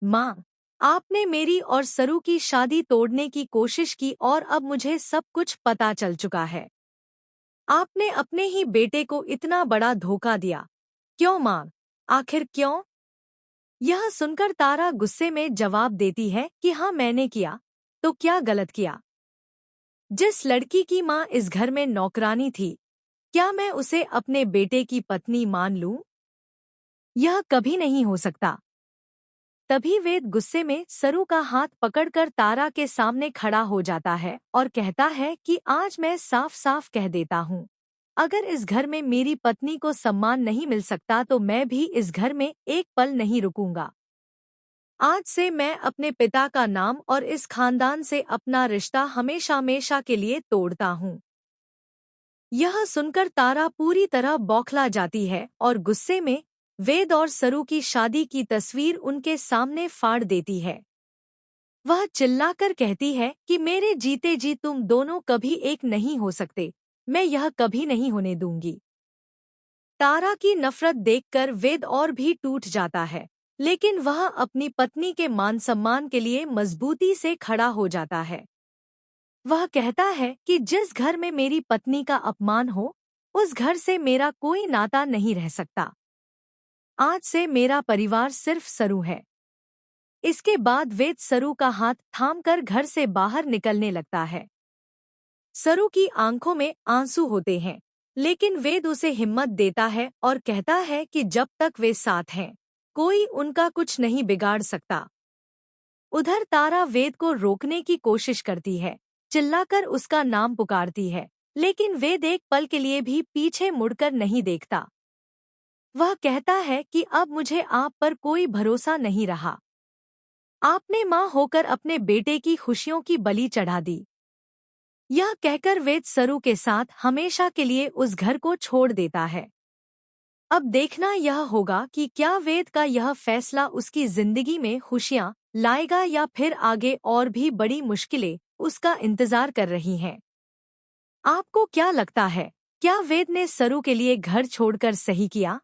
माँ, आपने मेरी और सरू की शादी तोड़ने की कोशिश की और अब मुझे सब कुछ पता चल चुका है। आपने अपने ही बेटे को इतना बड़ा धोखा दिया। क्यों माँ? आखिर क्यों? यह सुनकर तारा गुस्से में जवाब देती है कि हाँ मैंने किया, तो क्या गलत किया? जिस लड़की की माँ इस घर में नौकरानी थी, क्या मैं उसे अपने बेटे की पत्नी मान लूं? यह कभी नहीं हो सकता। तभी वेद गुस्से में सरू का हाथ पकड़कर तारा के सामने खड़ा हो जाता है और कहता है कि आज मैं साफ साफ कह देता हूँ, अगर इस घर में मेरी पत्नी को सम्मान नहीं मिल सकता तो मैं भी इस घर में एक पल नहीं रुकूंगा। आज से मैं अपने पिता का नाम और इस खानदान से अपना रिश्ता हमेशा हमेशा के लिए तोड़ता हूँ। यह सुनकर तारा पूरी तरह बौखला जाती है और गुस्से में वेद और सरू की शादी की तस्वीर उनके सामने फाड़ देती है। वह चिल्लाकर कहती है कि मेरे जीते जी तुम दोनों कभी एक नहीं हो सकते, मैं यह कभी नहीं होने दूंगी। तारा की नफरत देखकर वेद और भी टूट जाता है, लेकिन वह अपनी पत्नी के मान सम्मान के लिए मजबूती से खड़ा हो जाता है। वह कहता है कि जिस घर में मेरी पत्नी का अपमान हो, उस घर से मेरा कोई नाता नहीं रह सकता। आज से मेरा परिवार सिर्फ सरू है। इसके बाद वेद सरू का हाथ थामकर घर से बाहर निकलने लगता है। सरू की आंखों में आंसू होते हैं, लेकिन वेद उसे हिम्मत देता है और कहता है कि जब तक वे साथ हैं, कोई उनका कुछ नहीं बिगाड़ सकता। उधर तारा वेद को रोकने की कोशिश करती है, चिल्लाकर उसका नाम पुकारती है, लेकिन वेद एक पल के लिए भी पीछे मुड़कर नहीं देखता। वह कहता है कि अब मुझे आप पर कोई भरोसा नहीं रहा। आपने माँ होकर अपने बेटे की खुशियों की बलि चढ़ा दी। यह कहकर वेद सरू के साथ हमेशा के लिए उस घर को छोड़ देता है। अब देखना यह होगा कि क्या वेद का यह फैसला उसकी जिंदगी में खुशियाँ लाएगा या फिर आगे और भी बड़ी मुश्किलें उसका इंतजार कर रही हैं। आपको क्या लगता है, क्या वेद ने सरू के लिए घर छोड़कर सही किया?